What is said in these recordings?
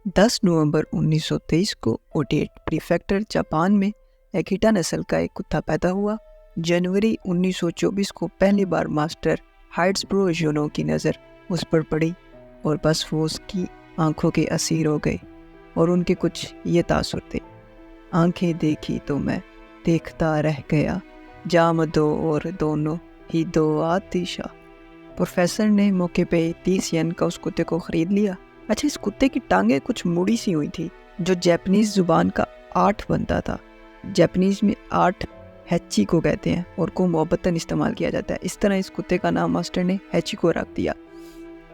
10 नवंबर 1923 को ओडेट prefecture Japan में एकिटा नस्ल का एक कुत्ता पैदा हुआ। जनवरी 1924 को पहली बार मास्टर हाइड्सब्रो यूनो की नज़र उस पर पड़ी और बस वो उसकी आंखों के असीर हो गए। और उनके कुछ ये तासुर थे। आंखें देखी तो मैं देखता रह गया, जाम दो और दोनों ही दो आतिशा। प्रोफेसर ने मौके पे 30 येन का उस कुत्ते को ख़रीद लिया। अच्छा, इस कुत्ते की टांगें कुछ मुड़ी सी हुई थी, जो जापानीज़ ज़ुबान का 8 बनता था। जापानीज़ में 8 हैची को कहते हैं और को मोहब्बतन इस्तेमाल किया जाता है। इस तरह इस कुत्ते का नाम मास्टर ने हैची को रख दिया।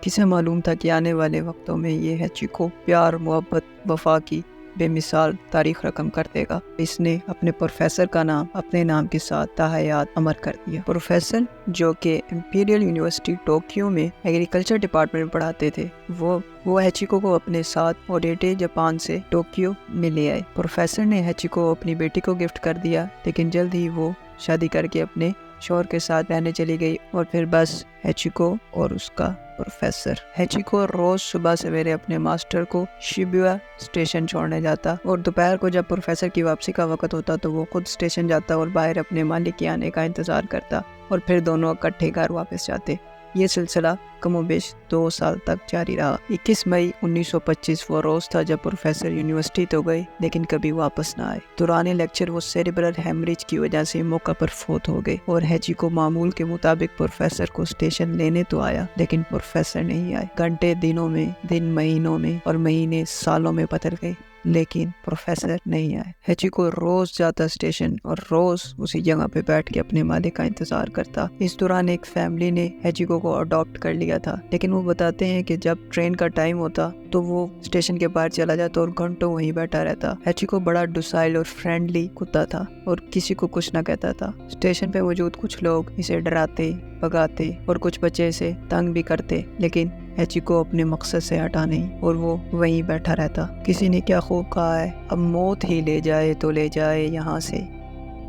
किसे मालूम था कि आने वाले वक्तों में ये हैची को प्यार, मोहब्बत, वफा की बेमिसाल तारीख रकम कर देगा। इसने अपने प्रोफेसर का नाम अपने नाम के साथ ताहयात अमर कर दिया। प्रोफेसर जो कि इंपीरियल यूनिवर्सिटी टोक्यो में एग्रीकल्चर डिपार्टमेंट में पढ़ाते थे, वो हैचिको को अपने साथ ओडेटे जापान से टोक्यो में ले आए। प्रोफेसर ने हैचिको को अपनी बेटी को गिफ्ट कर दिया, लेकिन जल्द ही वो शादी करके अपने शौहर के साथ रहने चली गई। और फिर बस हैचिको और उसका प्रोफेसर। हैचिको रोज सुबह सवेरे अपने मास्टर को शिबुया स्टेशन छोड़ने जाता और दोपहर को जब प्रोफेसर की वापसी का वक्त होता तो वो खुद स्टेशन जाता और बाहर अपने मालिक के आने का इंतजार करता और फिर दोनों इकट्ठे घर वापस जाते। ये सिलसिला कमोबेश 2 साल तक जारी रहा। 21 मई 1925 वो रोज था जब प्रोफेसर यूनिवर्सिटी तो गए, लेकिन कभी वापस ना आए। दौरान लेक्चर वो सेरिब्रल हेमरेज की वजह से मौका पर फोत हो गए और हैचिको मामूल के मुताबिक प्रोफेसर को स्टेशन लेने तो आया, लेकिन प्रोफेसर नहीं आए। घंटे दिनों में, दिन महीनों में और महीने सालों में बदल गए, लेकिन प्रोफेसर नहीं आए। हैचिको रोज जाता स्टेशन और रोज उसी जगह पे बैठ के अपने मालिक का इंतजार करता। इस दौरान एक फैमिली ने हैचिको को अडॉप्ट कर लिया था, लेकिन वो बताते हैं कि जब ट्रेन का टाइम होता तो वो स्टेशन के बाहर चला जाता और घंटों वहीं बैठा रहता। हैचिको बड़ा डुसाइल और फ्रेंडली कुत्ता था और किसी को कुछ ना कहता था। स्टेशन पे मौजूद कुछ लोग इसे डराते, भगाते और कुछ बच्चे इसे तंग भी करते, लेकिन हैचिको अपने मकसद से हटा नहीं और वो वहीं बैठा रहता। किसी ने क्या खूब कहा है, अब मौत ही ले जाए तो ले जाए यहाँ से,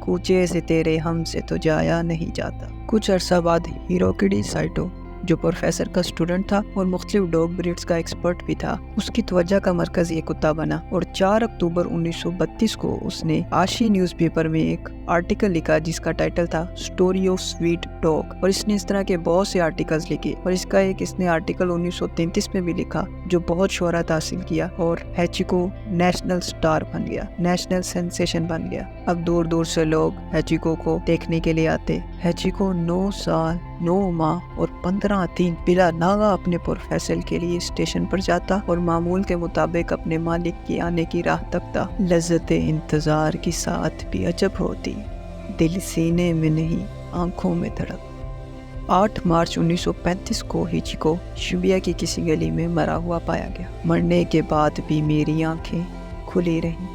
कूचे से तेरे हमसे तो जाया नहीं जाता। कुछ अरसा बाद हिरोकिडी साइटो, जो प्रोफेसर का स्टूडेंट था और मुख्तलिफ डॉग ब्रीड्स का एक्सपर्ट भी था, उसकी तवज्जो का मरकज ये कुत्ता बना और 4 अक्टूबर 1932 को उसने आशी न्यूज़पेपर में एक आर्टिकल लिखा जिसका टाइटल था स्टोरी ऑफ स्वीट डॉग। और इसने इस तरह के बहुत से आर्टिकल्स लिखे और इसने आर्टिकल 1933 में भी लिखा जो बहुत शोहरत हासिल किया और हैचिको नेशनल स्टार बन गया, नेशनल सेंसेशन बन गया। अब दूर दूर से लोग हैचिको को देखने के लिए आते। हैचिको 9 साल, 9 माह और 15 दिन बिला नागा अपने प्रोफेसर के लिए स्टेशन पर जाता और मामूल के मुताबिक अपने मालिक के आने की राह तकता। लज्जत इंतजार की साथ भी अजब होती, दिल सीने में नहीं आंखों में धड़क। 8 मार्च 1935 को हैचिको शिबुया की किसी गली में मरा हुआ पाया गया। मरने के बाद भी मेरी आंखें खुली रहीं,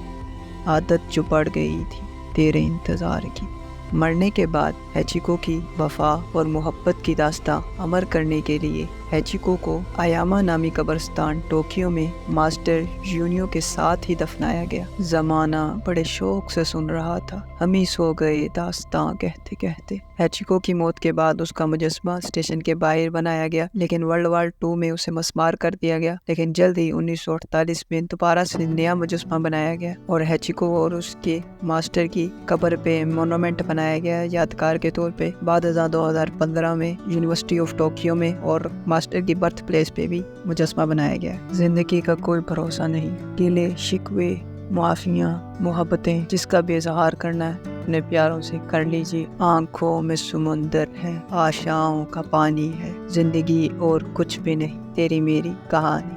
आदत जो बढ़ गई थी तेरे इंतजार की। मरने के बाद हैचिको की वफा और मोहब्बत की दास्तां अमर करने के लिए हैचिको को आयामा नामी कब्रिस्तान टोक्यो में मास्टर यूनियो के साथ ही दफनाया गया। जमाना बड़े शौक से सुन रहा था, हम ही सो गए दास्तां कहते कहते। हैचिको की मौत के बाद उसका मुजस्मा स्टेशन के बाहर बनाया गया, लेकिन वर्ल्ड वार 2 में उसे मस्मार कर दिया गया। लेकिन जल्द ही 1948 में दोबारा से नया मुजस्मा बनाया गया और हैचिको और उसके मास्टर की कब्र पे मोनूमेंट बनाया गया यादगार के तौर पे। बाद 2015 में यूनिवर्सिटी ऑफ टोक्यो में और मास्टर की बर्थ प्लेस पे भी मुजस्मा बनाया गया। जिंदगी का कोई भरोसा नहीं, गिले शिकवे, माफियाँ, मोहब्बतें, जिसका भी इजहार करना है अपने प्यारों से कर लीजिए। आंखों में समुंदर है, आशाओं का पानी है, जिंदगी और कुछ भी नहीं, तेरी मेरी कहानी।